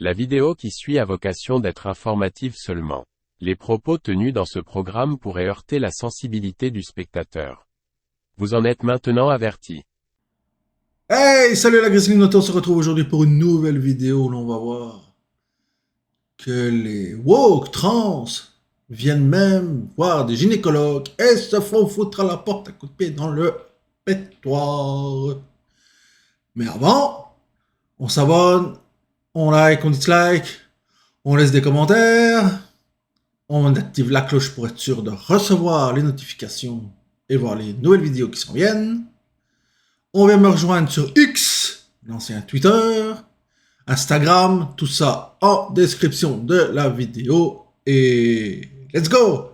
La vidéo qui suit a vocation d'être informative seulement. Les propos tenus dans ce programme pourraient heurter la sensibilité du spectateur. Vous en êtes maintenant averti. Hey, salut la Grizzly, on se retrouve aujourd'hui pour une nouvelle vidéo où l'on va voir que les woke trans viennent même voir des gynécologues et se font foutre à la porte à coups de pied dans le pétoire. Mais avant, on s'abonne, on like, on dislike, on laisse des commentaires, on active la cloche pour être sûr de recevoir les notifications et voir les nouvelles vidéos qui s'en viennent. On vient me rejoindre sur X, l'ancien Twitter, Instagram, tout ça en description de la vidéo. Et let's go!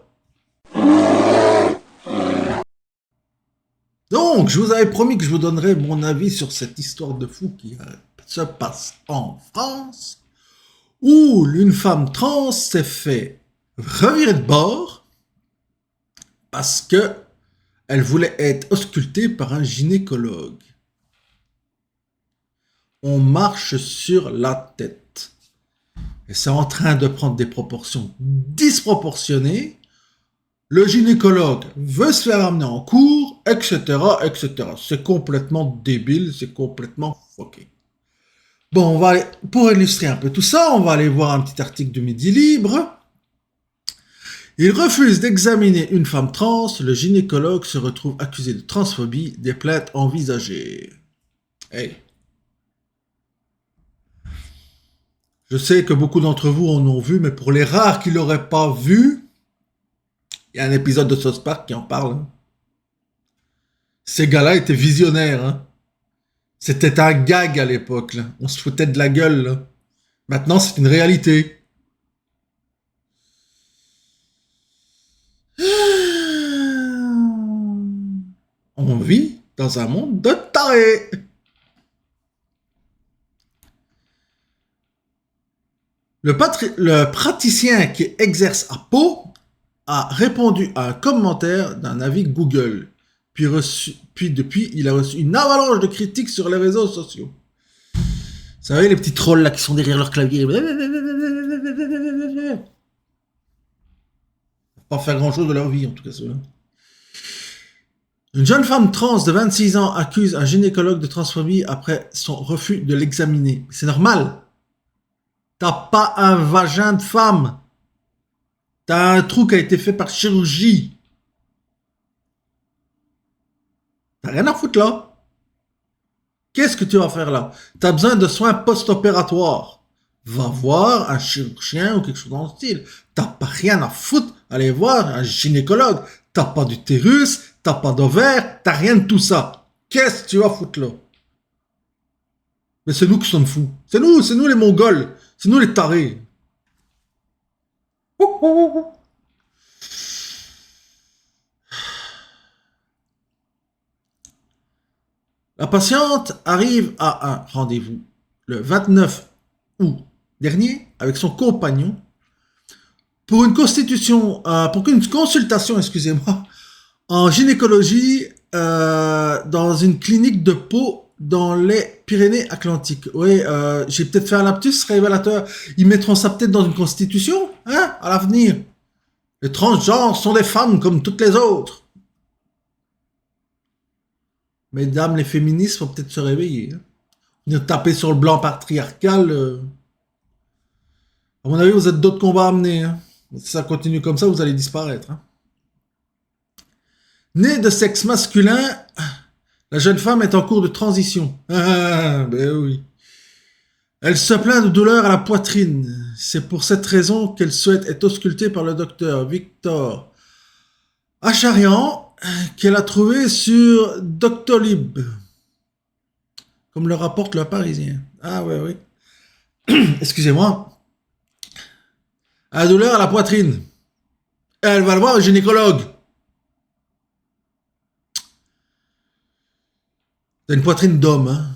Donc, je vous avais promis que je vous donnerais mon avis sur cette histoire de fou qui se passe en France, où une femme trans s'est fait revirer de bord parce que elle voulait être auscultée par un gynécologue. On marche sur la tête. Et c'est en train de prendre des proportions disproportionnées. Le gynécologue veut se faire amener en cours, etc., etc. C'est complètement débile, c'est complètement fucké. Bon, on va aller, pour illustrer un peu tout ça, on va aller voir un petit article de Midi Libre. Il refuse d'examiner une femme trans, le gynécologue se retrouve accusé de transphobie, des plaintes envisagées. Hey. Je sais que beaucoup d'entre vous en ont vu, mais pour les rares qui l'auraient pas vu, il y a un épisode de South Park qui en parle. Ces gars-là étaient visionnaires. Hein. C'était un gag à l'époque. Là. On se foutait de la gueule. Là. Maintenant, c'est une réalité. On vit dans un monde de tarés. Le praticien qui exerce à Pau a répondu à un commentaire d'un avis Google. Puis depuis, il a reçu une avalanche de critiques sur les réseaux sociaux. Vous savez, les petits trolls là qui sont derrière leur clavier. Pas faire grand chose de leur vie, en tout cas ceux-là. Une jeune femme trans de 26 ans accuse un gynécologue de transphobie après son refus de l'examiner. C'est normal. T'as pas un vagin de femme. T'as un trou qui a été fait par chirurgie. T'as rien à foutre là. Qu'est-ce que tu vas faire là? T'as besoin de soins post-opératoires. Va voir un chirurgien ou quelque chose dans le style. T'as pas rien à foutre. Allez voir un gynécologue. T'as pas d'utérus, t'as pas d'ovaire, t'as rien de tout ça. Qu'est-ce que tu vas foutre là? Mais c'est nous qui sommes fous. C'est nous les Mongols. C'est nous les tarés. La patiente arrive à un rendez-vous le 29 août dernier avec son compagnon pour une consultation, en gynécologie dans une clinique de Pau dans les Pyrénées-Atlantiques. Oui, j'ai peut-être fait un lapsus révélateur. Ils mettront ça peut-être dans une constitution, hein, à l'avenir. Les transgenres sont des femmes comme toutes les autres. Mesdames les féministes, faut peut-être se réveiller. Hein. Venir taper sur le blanc patriarcal. À mon avis, vous êtes d'autres combats à mener. Hein. Si ça continue comme ça, vous allez disparaître. Hein. Née de sexe masculin, la jeune femme est en cours de transition. Ah, ben oui. Elle se plaint de douleurs à la poitrine. C'est pour cette raison qu'elle souhaite être auscultée par le docteur Victor Acharian, qu'elle a trouvé sur Doctolib, comme le rapporte le Parisien. Ah ouais, oui. Excusez-moi. La douleur à la poitrine. Elle va le voir un gynécologue. T'as une poitrine d'homme, hein.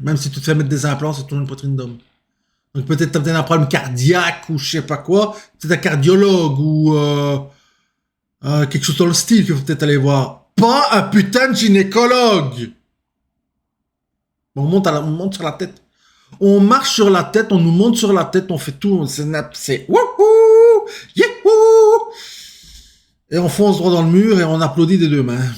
Même si tu te fais mettre des implants, c'est toujours une poitrine d'homme. Donc peut-être t'as un problème cardiaque ou je sais pas quoi. Peut-être un cardiologue ou quelque chose dans le style qu'il faut peut-être aller voir. Pas un putain de gynécologue. Bon, on monte sur la tête. On marche sur la tête, on nous monte sur la tête, on fait tout, c'est wouhou, yahoo, et on fonce droit dans le mur et on applaudit des deux mains.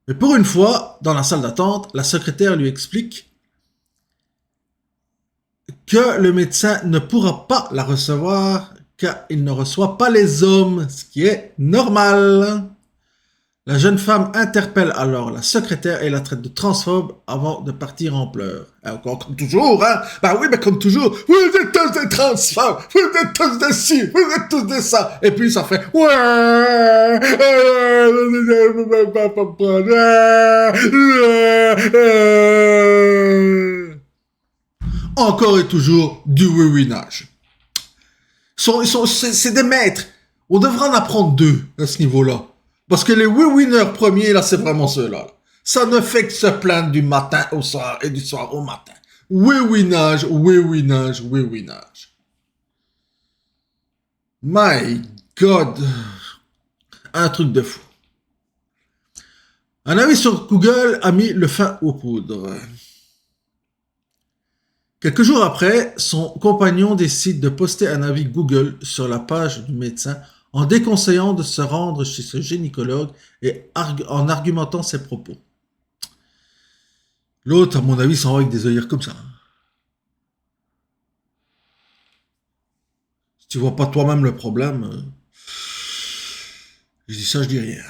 Mais pour une fois, dans la salle d'attente, la secrétaire lui explique que le médecin ne pourra pas la recevoir car il ne reçoit pas les hommes, ce qui est normal. La jeune femme interpelle alors la secrétaire et la traite de transphobe avant de partir en pleurs. Encore comme toujours, hein? Bah oui, mais comme toujours, vous êtes tous des transphobes, vous êtes tous des ci, vous êtes tous des ça. Et puis ça fait encore et toujours du oui-winage. C'est des maîtres. On devrait en apprendre deux à ce niveau-là. Parce que les oui-winners premiers, là, c'est vraiment ceux-là. Ça ne fait que se plaindre du matin au soir et du soir au matin. Oui-winage, oui-winage, oui-winage. My God. Un truc de fou. Un avis sur Google a mis le fin aux poudres. Quelques jours après, son compagnon décide de poster un avis Google sur la page du médecin en déconseillant de se rendre chez ce gynécologue et en argumentant ses propos. L'autre, à mon avis, s'en va avec des œillères comme ça. Si tu vois pas toi-même le problème, je dis ça, je dis rien.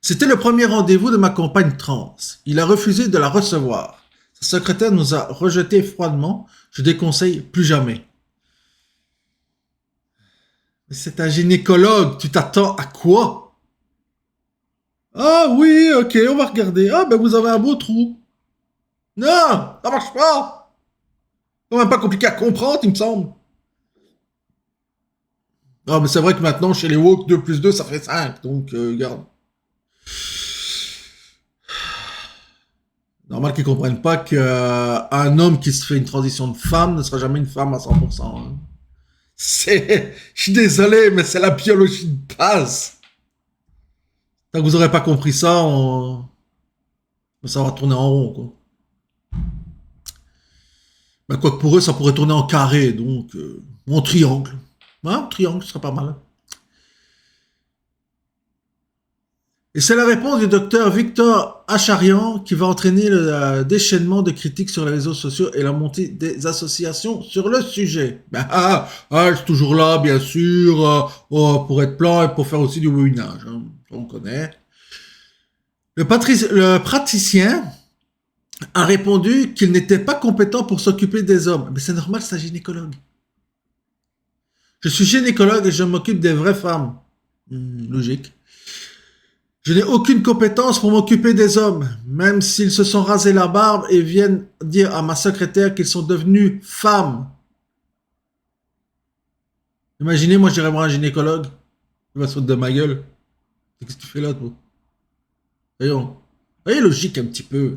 C'était le premier rendez-vous de ma compagne trans. Il a refusé de la recevoir. Sa secrétaire nous a rejetés froidement. Je déconseille plus jamais. Mais c'est un gynécologue, tu t'attends à quoi? Ah oui, ok, on va regarder. Ah ben vous avez un beau trou. Non, ça marche pas. C'est quand même pas compliqué à comprendre, il me semble. Ah mais c'est vrai que maintenant, chez les woke, 2 plus 2, ça fait 5. Donc, regarde. Normal qu'ils comprennent pas qu'un homme qui se fait une transition de femme ne sera jamais une femme à 100%. Hein. Je suis désolé, mais c'est la biologie de base. Tant que vous aurez pas compris ça, ça va tourner en rond, quoi. Ben, quoi que pour eux, ça pourrait tourner en carré, donc, ou en triangle. Hein, triangle, ce serait pas mal. Et c'est la réponse du docteur Victor Acharian qui va entraîner le déchaînement de critiques sur les réseaux sociaux et la montée des associations sur le sujet. C'est toujours là, bien sûr, pour être plan et pour faire aussi du webinage. Hein, on connaît. Le praticien a répondu qu'il n'était pas compétent pour s'occuper des hommes. Mais c'est normal, c'est un gynécologue. Je suis gynécologue et je m'occupe des vraies femmes. Logique. Je n'ai aucune compétence pour m'occuper des hommes, même s'ils se sont rasés la barbe et viennent dire à ma secrétaire qu'ils sont devenus femmes. Imaginez, moi j'irais voir un gynécologue, il va se foutre de ma gueule. Qu'est-ce que tu fais là, toi? Voyons. Voyez logique un petit peu.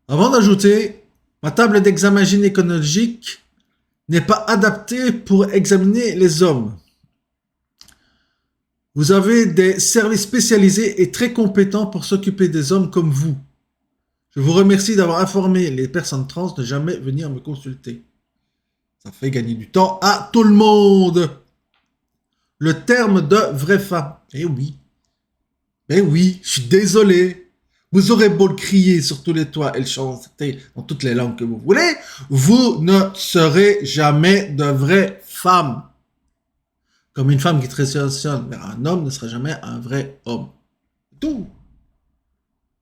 Avant d'ajouter, ma table d'examen gynécologique n'est pas adaptée pour examiner les hommes. Vous avez des services spécialisés et très compétents pour s'occuper des hommes comme vous. Je vous remercie d'avoir informé les personnes trans de jamais venir me consulter. Ça fait gagner du temps à tout le monde. Le terme de vraie femme. Eh oui. Eh oui, je suis désolé. Vous aurez beau le crier sur tous les toits et le chanter dans toutes les langues que vous voulez, vous ne serez jamais de vraie femme. Comme une femme qui transitionne vers un homme ne sera jamais un vrai homme. C'est tout.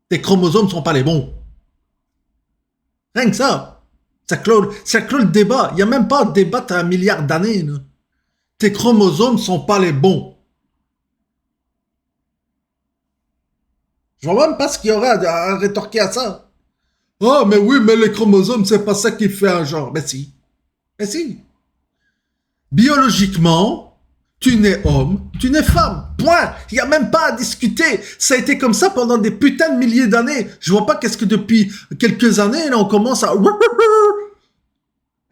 Tes chromosomes ne sont pas les bons. Rien que ça. Ça clôt le débat. Il n'y a même pas de débat à 1 milliard d'années. Là. Tes chromosomes ne sont pas les bons. Je vois même pas ce qu'il y aurait à rétorquer à ça. Oh, mais oui, mais les chromosomes, c'est pas ça qui fait un genre. Mais si. Mais si. Biologiquement, tu nais homme, tu nais femme. Point. Il n'y a même pas à discuter. Ça a été comme ça pendant des putains de milliers d'années. Je vois pas qu'est-ce que depuis quelques années, là, on commence à...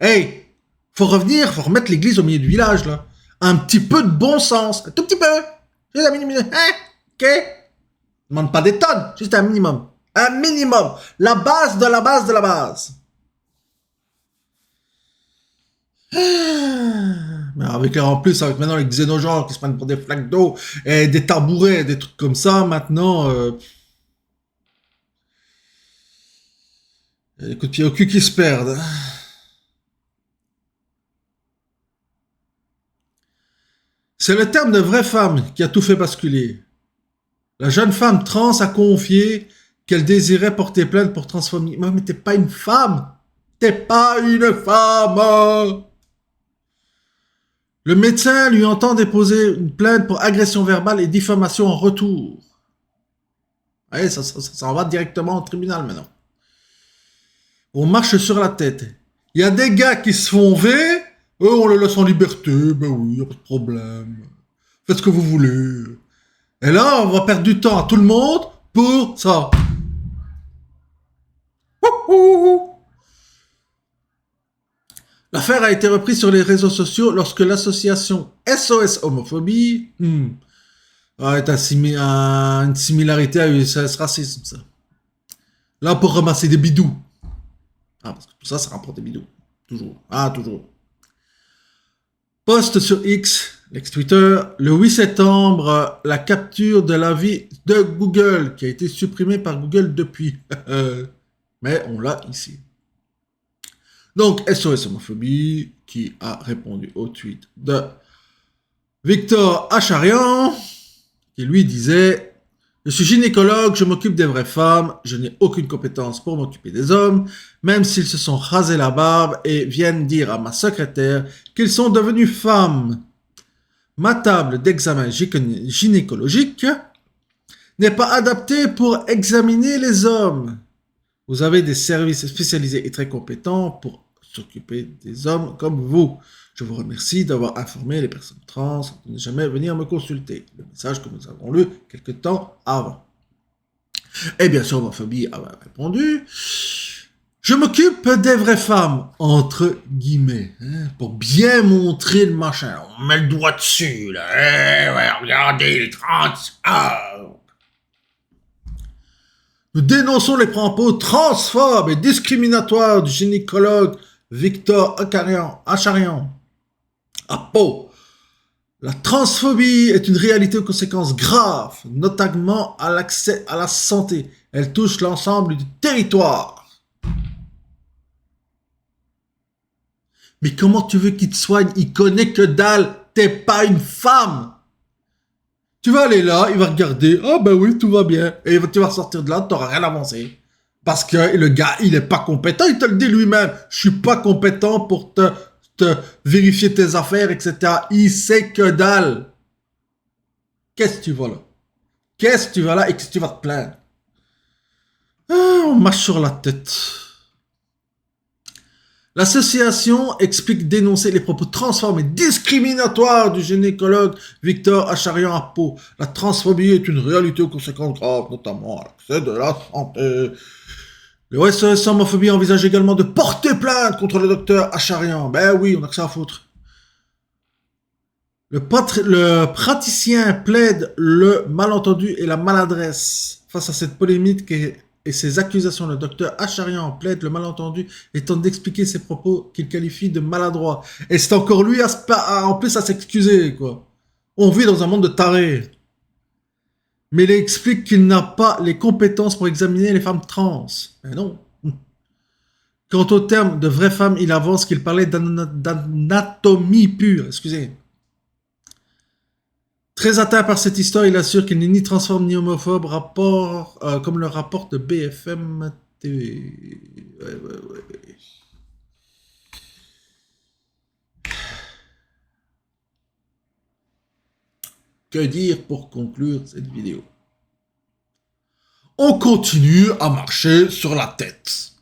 Hey, faut revenir, faut remettre l'église au milieu du village, là. Un petit peu de bon sens. Un tout petit peu. Hein? Ok? ne demande pas des tonnes, juste un minimum. Un minimum. La base de la base de la base. Mais avec en plus, avec maintenant les xénogenres qui se prennent pour des flaques d'eau et des tabourets, des trucs comme ça, maintenant, les coups de pied au cul qui se perdent. C'est le terme de vraie femme qui a tout fait basculer. La jeune femme trans a confié qu'elle désirait porter plainte pour transphobie. Mais t'es pas une femme. T'es pas une femme. Le médecin lui entend déposer une plainte pour agression verbale et diffamation en retour. Allez, ça en va directement au tribunal maintenant. On marche sur la tête. Il y a des gars qui se font V, eux on les laisse en liberté, ben oui, y a pas de problème. Faites ce que vous voulez. Et là, on va perdre du temps à tout le monde pour ça. L'affaire a été reprise sur les réseaux sociaux lorsque l'association SOS Homophobie est une similarité à USS Racisme, ça. Là, pour ramasser des bidous. Ah, parce que tout ça, ça rapporte des bidous. Toujours. Ah, toujours. Post sur X, l'ex-Twitter, le 8 septembre, la capture de l'avis de Google, qui a été supprimée par Google depuis. Mais on l'a ici. Donc, SOS Homophobie, qui a répondu au tweet de Victor Acharian, qui lui disait « Je suis gynécologue, je m'occupe des vraies femmes, je n'ai aucune compétence pour m'occuper des hommes, même s'ils se sont rasés la barbe et viennent dire à ma secrétaire qu'ils sont devenus femmes. Ma table d'examen gynécologique n'est pas adaptée pour examiner les hommes. Vous avez des services spécialisés et très compétents pour s'occuper des hommes comme vous. Je vous remercie d'avoir informé les personnes trans de ne jamais venir me consulter. » Le message que nous avons lu quelque temps avant. Et bien sûr, Homophobie a répondu « Je m'occupe des vraies femmes, entre guillemets, pour bien montrer le machin. On met le doigt dessus, là. Ouais, regardez les trans. Nous dénonçons les propos transphobes et discriminatoires du gynécologue Victor Acharian. À Pau. La transphobie est une réalité aux conséquences graves, notamment à l'accès à la santé. Elle touche l'ensemble du territoire. Mais comment tu veux qu'il te soigne? Il connaît que dalle. T'es pas une femme. Tu vas aller là, il va regarder. Ah ben oui, tout va bien. Et tu vas sortir de là, t'auras rien avancé. Parce que le gars, il est pas compétent. Il te le dit lui-même. Je suis pas compétent pour te vérifier tes affaires, etc. Il sait que dalle. Qu'est-ce que tu vas là? Qu'est-ce que tu vas là et qu'est-ce que tu vas te plaindre? On marche sur la tête. L'association explique dénoncer les propos transphobes et discriminatoires du gynécologue Victor Acharian à Pau. La transphobie est une réalité aux conséquences graves, notamment à l'accès de la santé. Le SOS Homophobie envisage également de porter plainte contre le docteur Acharian. Ben oui, on a que ça à foutre. Le praticien plaide le malentendu et la maladresse. Face à cette polémique et ses accusations, le docteur Acharian plaide le malentendu et tente d'expliquer ses propos qu'il qualifie de maladroits. Et c'est encore lui en plus à s'excuser, quoi. On vit dans un monde de tarés. Mais il explique qu'il n'a pas les compétences pour examiner les femmes trans. Mais non. Quant au terme de vraie femme, il avance qu'il parlait d'anatomie pure. Excusez. Très atteint par cette histoire, il assure qu'il n'est ni transphobe ni homophobe, comme le rapporte BFM TV. Ouais. Que dire pour conclure cette vidéo? On continue à marcher sur la tête.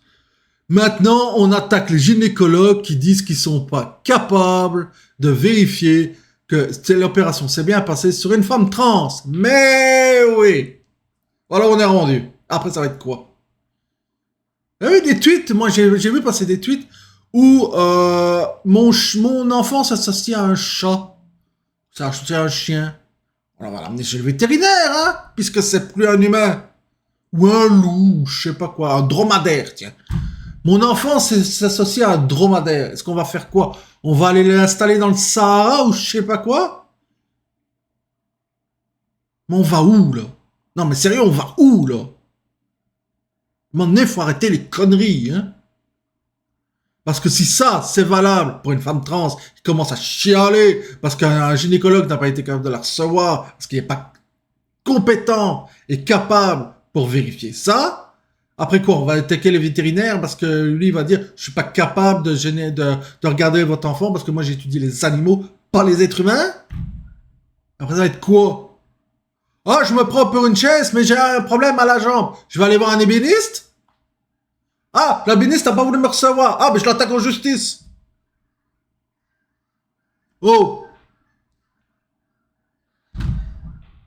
Maintenant, on attaque les gynécologues qui disent qu'ils sont pas capables de vérifier que l'opération s'est bien passée sur une femme trans. Mais oui. Voilà, on est rendu. Après, ça va être quoi? Il y avait des tweets, moi j'ai vu passer des tweets où mon enfant s'associe à un chat. C'est un chien. On va l'amener chez le vétérinaire, hein, puisque c'est plus un humain. Ou un loup, je sais pas quoi, un dromadaire, tiens. Mon enfant s'associe à un dromadaire. Est-ce qu'on va faire quoi? On va aller l'installer dans le Sahara ou je sais pas quoi? Mais on va où, là? Non, mais sérieux, on va où, là? À un moment donné, faut arrêter les conneries, hein. Parce que si ça, c'est valable pour une femme trans qui commence à chialer parce qu'un gynécologue n'a pas été capable de la recevoir, parce qu'il n'est pas compétent et capable pour vérifier ça, après quoi, on va attaquer les vétérinaires parce que lui, il va dire, je suis pas capable de regarder votre enfant parce que moi, j'étudie les animaux, pas les êtres humains. Après, ça va être quoi? Ah, je me prends pour une chaise, mais j'ai un problème à la jambe. Je vais aller voir un ébéniste? Ah, l'ébéniste n'a pas voulu me recevoir. Ah, mais je l'attaque en justice. Oh.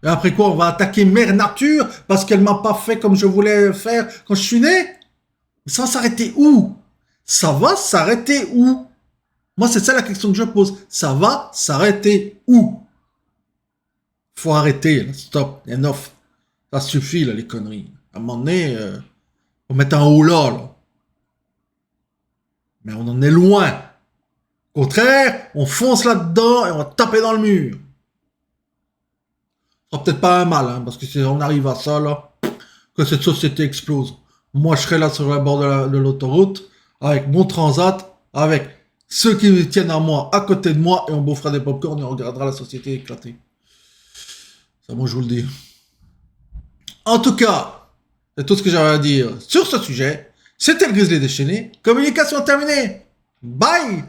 Et après quoi, on va attaquer Mère Nature parce qu'elle m'a pas fait comme je voulais faire quand je suis né? Ça va s'arrêter où? Ça va s'arrêter où? Moi, c'est ça la question que je pose. Ça va s'arrêter où? Faut arrêter, là. Stop. Enough. Ça suffit, là, les conneries. À un moment donné, faut mettre un haut là. Mais on en est loin. Au contraire, on fonce là-dedans et on va taper dans le mur. Ça sera peut-être pas un mal, hein, parce que si on arrive à ça, là, que cette société explose. Moi, je serai là sur le bord de l'autoroute, avec mon transat, avec ceux qui tiennent à moi, à côté de moi, et on bouffera des popcorn et on regardera la société éclater. Ça, moi, je vous le dis. En tout cas, c'est tout ce que j'avais à dire sur ce sujet. C'était le Grizzly déchaîné. Communication terminée. Bye!